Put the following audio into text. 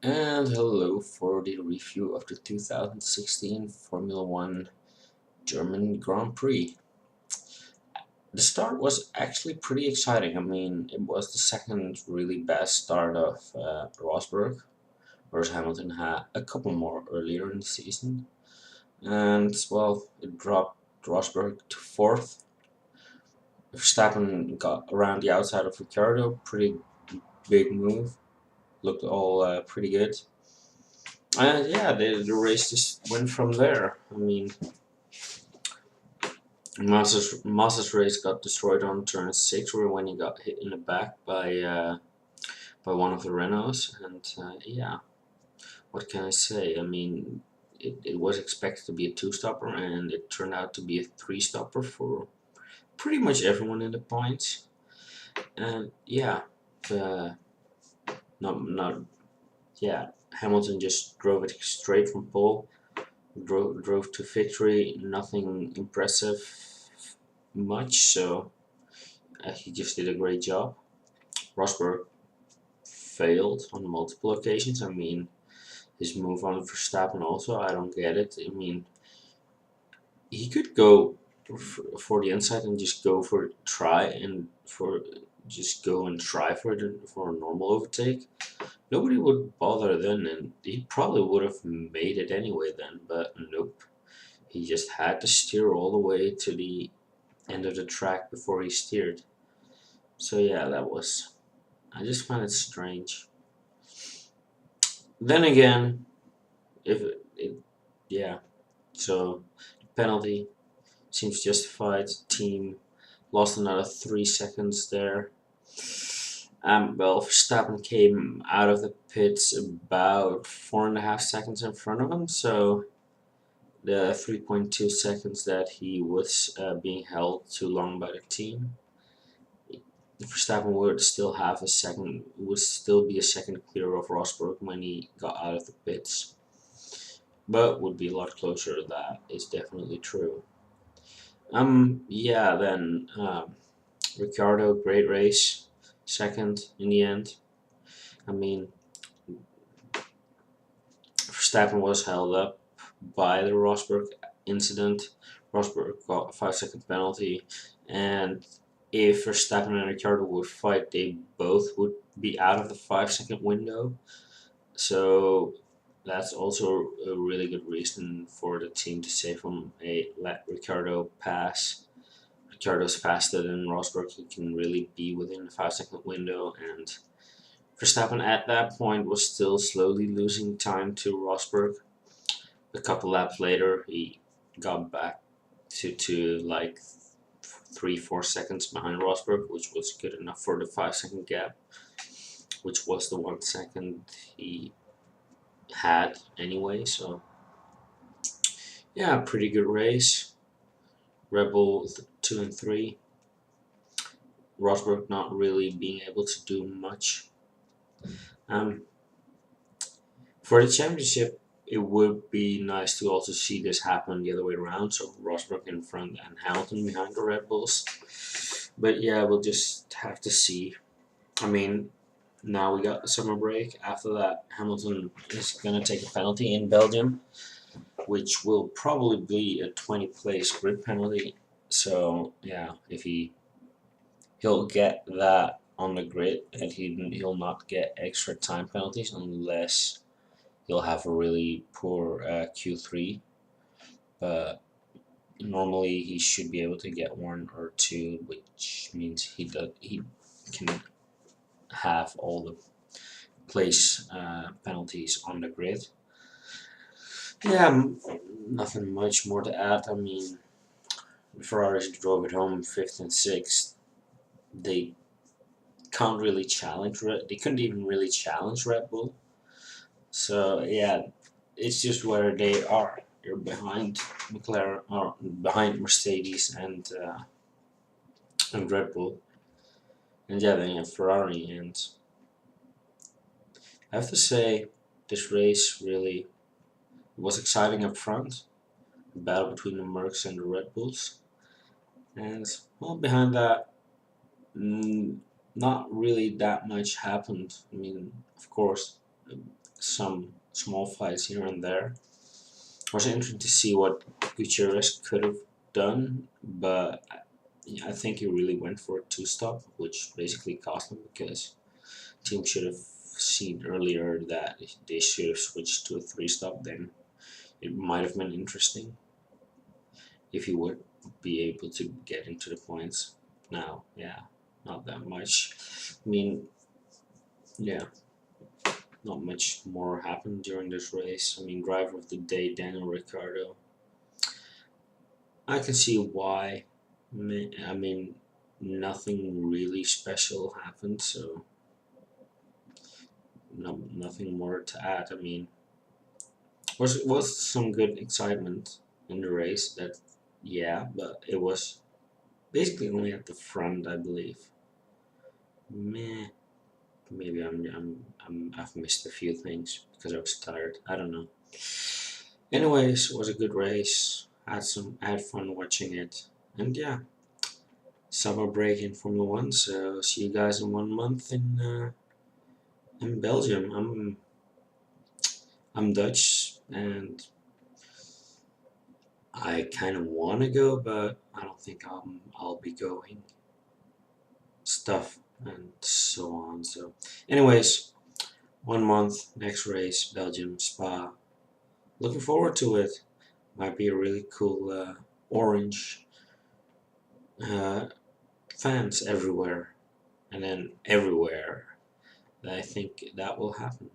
And hello for the review of the 2016 Formula One German Grand Prix. The start was actually pretty exciting. I mean, it was the second really best start of Rosberg, whereas Hamilton had a couple more earlier in the season. And, well, it dropped Rosberg to fourth. Verstappen got around the outside of Ricciardo, pretty big move. Looked all pretty good. And yeah, the race just went from there. I mean, Masa's race got destroyed on turn 6, where when he got hit in the back by one of the Renaults, and yeah, what can I say? I mean, it was expected to be a two-stopper, and it turned out to be a three-stopper for pretty much everyone in the points. And yeah, uh, not yeah, Hamilton just drove it straight from pole, drove to victory. Nothing impressive much, so he just did a great job. Rosberg failed on multiple occasions. I mean, his move on Verstappen also, I don't get it. I mean, he could go for the inside and just go for try and for just go and try for a normal overtake. Nobody would bother then, and he probably would have made it anyway then. But nope, he just had to steer all the way to the end of the track before he steered. So yeah, that was. I just find it strange. Then again, if yeah, so penalty seems justified. Team lost another 3 seconds there. Well, Verstappen came out of the pits about 4.5 seconds in front of him, so the 3.2 seconds that he was being held too long by the team, Verstappen would still have a second, would still be a second clear of Rosberg when he got out of the pits, but would be a lot closer. That is definitely true. Yeah, then Ricciardo, great race, second in the end. I mean, Verstappen was held up by the Rosberg incident. Rosberg got a 5 second penalty, and if Verstappen and Ricciardo would fight, they both would be out of the 5 second window. So that's also a really good reason for the team to say from a let Ricciardo pass. Ricciardo's faster than Rosberg. He can really be within the 5 second window, and Verstappen at that point was still slowly losing time to Rosberg. A couple laps later, he got back to like 3-4 seconds behind Rosberg, which was good enough for the 5 second gap, which was the 1 second he had anyway. So yeah, pretty good race. Red Bull 2 and 3. Rosberg not really being able to do much. Um, for the championship, it would be nice to also see this happen the other way around. So Rosberg in front and Hamilton behind the Red Bulls. But yeah, we'll just have to see. I mean, now we got the summer break. After that, Hamilton is gonna take a penalty in Belgium, which will probably be a 20-place grid penalty. So yeah, if he'll get that on the grid, and he'll not get extra time penalties unless he'll have a really poor Q3. But normally he should be able to get one or two, which means he can have all the place penalties on the grid. Yeah, nothing much more to add. I mean, Ferraris drove it home fifth and sixth. They can't really challenge. They couldn't even really challenge Red Bull. So yeah, it's just where they are. They're behind McLaren or behind Mercedes and Red Bull, and yeah, then you have Ferrari. And I have to say, this race really was exciting up front. The battle between the Mercs and the Red Bulls, and well, behind that, mm, not really that much happened. I mean, of course, some small fights here and there. It was interesting to see what Gutierrez could have done, but I think he really went for a two-stop, which basically cost him because team should have seen earlier that they should have switched to a three-stop. Then it might have been interesting if he would be able to get into the points. Now, yeah, not that much. I mean, yeah, not much more happened during this race. I mean, driver of the day, Daniel Ricciardo. I can see why. I mean, nothing really special happened, so nothing more to add. I mean, was some good excitement in the race. That yeah, but it was basically only at the front, I believe. Meh. Maybe I've missed a few things because I was tired. I don't know. Anyways, it was a good race. I had fun watching it, and yeah, summer break in Formula One. So see you guys in 1 month in Belgium. I'm Dutch, and I kind of want to go, but I don't think I'll be going. Stuff and so on. So, anyways, 1 month next race, Belgium, Spa. Looking forward to it. Might be a really cool orange uh, fans everywhere, and then everywhere. I think that will happen.